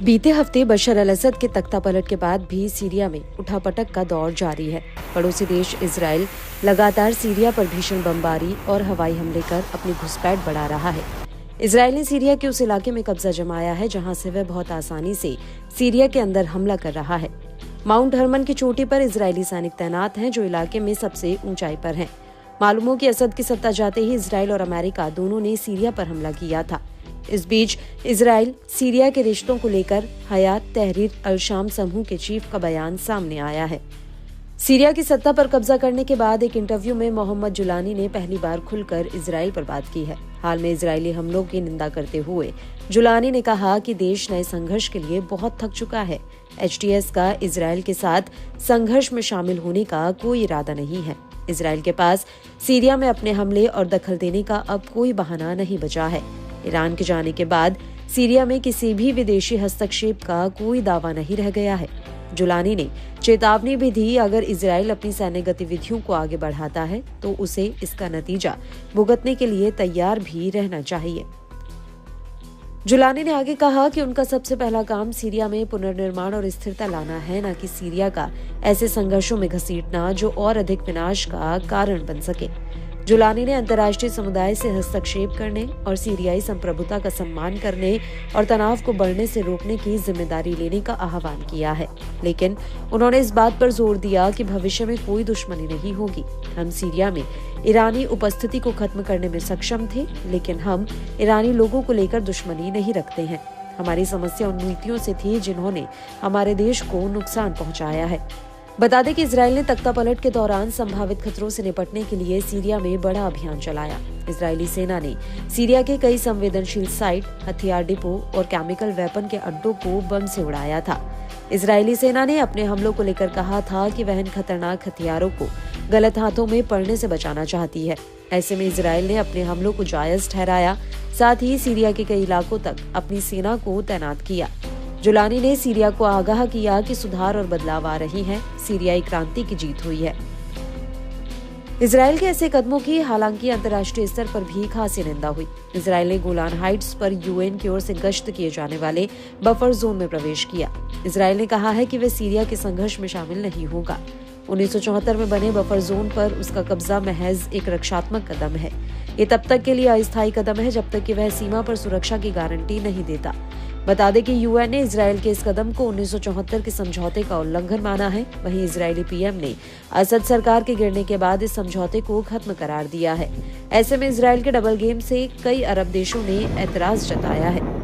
बीते हफ्ते बशर अल असद के तख्तापलट के बाद भी सीरिया में उठापटक का दौर जारी है। पड़ोसी देश इजराइल लगातार सीरिया पर भीषण बमबारी और हवाई हमले कर अपनी घुसपैठ बढ़ा रहा है। इजराइल ने सीरिया के उस इलाके में कब्जा जमाया है जहां से वह बहुत आसानी से सीरिया के अंदर हमला कर रहा है। माउंट हरमन की चोटी पर इजरायली सैनिक तैनात हैं जो इलाके में सबसे ऊंचाई पर हैं। मालूम हो कि असद की सत्ता जाते ही इजराइल और अमेरिका दोनों ने सीरिया पर हमला किया था। इस बीच इजराइल सीरिया के रिश्तों को लेकर हयात तहरीर अल शाम समूह के चीफ का बयान सामने आया है। सीरिया की सत्ता पर कब्जा करने के बाद एक इंटरव्यू में मोहम्मद जुलानी ने पहली बार खुलकर इजराइल पर बात की है। हाल में इजरायली हमलों की निंदा करते हुए जुलानी ने कहा कि देश नए संघर्ष के लिए बहुत थक चुका है। HTS का इजराइल के साथ संघर्ष में शामिल होने का कोई इरादा नहीं है। इजराइल के पास सीरिया में अपने हमले और दखल देने का अब कोई बहाना नहीं बचा है। ईरान के जाने के बाद सीरिया में किसी भी विदेशी हस्तक्षेप का कोई दावा नहीं रह गया है। जुलानी ने चेतावनी भी दी, अगर इजराइल अपनी सैन्य गतिविधियों को आगे बढ़ाता है तो उसे इसका नतीजा भुगतने के लिए तैयार भी रहना चाहिए। जुलानी ने आगे कहा कि उनका सबसे पहला काम सीरिया में पुनर्निर्माण और स्थिरता लाना है, न कि सीरिया का ऐसे संघर्षों में घसीटना जो और अधिक विनाश का कारण बन सके। जुलानी ने अंतर्राष्ट्रीय समुदाय से हस्तक्षेप करने और सीरियाई संप्रभुता का सम्मान करने और तनाव को बढ़ने से रोकने की जिम्मेदारी लेने का आह्वान किया है, लेकिन उन्होंने इस बात पर जोर दिया कि भविष्य में कोई दुश्मनी नहीं होगी। हम सीरिया में ईरानी उपस्थिति को खत्म करने में सक्षम थे, लेकिन हम ईरानी लोगों को लेकर दुश्मनी नहीं रखते हैं। हमारी समस्या उन नीतियों से थी जिन्होंने हमारे देश को नुकसान पहुंचाया है। बता दें कि इजराइल ने तख्तापलट के दौरान संभावित खतरों से निपटने के लिए सीरिया में बड़ा अभियान चलाया। इजरायली सेना ने सीरिया के कई संवेदनशील साइट, हथियार डिपो और केमिकल वेपन के अड्डों को बम से उड़ाया था। इजरायली सेना ने अपने हमलों को लेकर कहा था कि वह इन खतरनाक हथियारों को गलत हाथों में पड़ने से बचाना चाहती है। ऐसे में इजराइल ने अपने हमलों को जायज ठहराया, साथ ही सीरिया के कई इलाकों तक अपनी सेना को तैनात किया। जुलानी ने सीरिया को आगाह किया कि सुधार और बदलाव आ रही हैं, सीरियाई क्रांति की जीत हुई है। इजराइल के ऐसे कदमों की हालांकि अंतर्राष्ट्रीय स्तर पर भी खासी निंदा हुई। इजराइल ने गोलान हाइट्स पर UN की ओर से गश्त किए जाने वाले बफर जोन में प्रवेश किया। इजराइल ने कहा है कि वह सीरिया के संघर्ष में शामिल नहीं होगा। 1974 में बने बफर जोन पर उसका कब्जा महज एक रक्षात्मक कदम है। ये तब तक के लिए अस्थायी कदम है जब तक कि वह सीमा पर सुरक्षा की गारंटी नहीं देता। बता दें कि UN ने इजराइल के इस कदम को 1974 के समझौते का उल्लंघन माना है। वहीं इजरायली PM ने असद सरकार के गिरने के बाद इस समझौते को खत्म करार दिया है। ऐसे में इजराइल के डबल गेम से कई अरब देशों ने एतराज जताया है।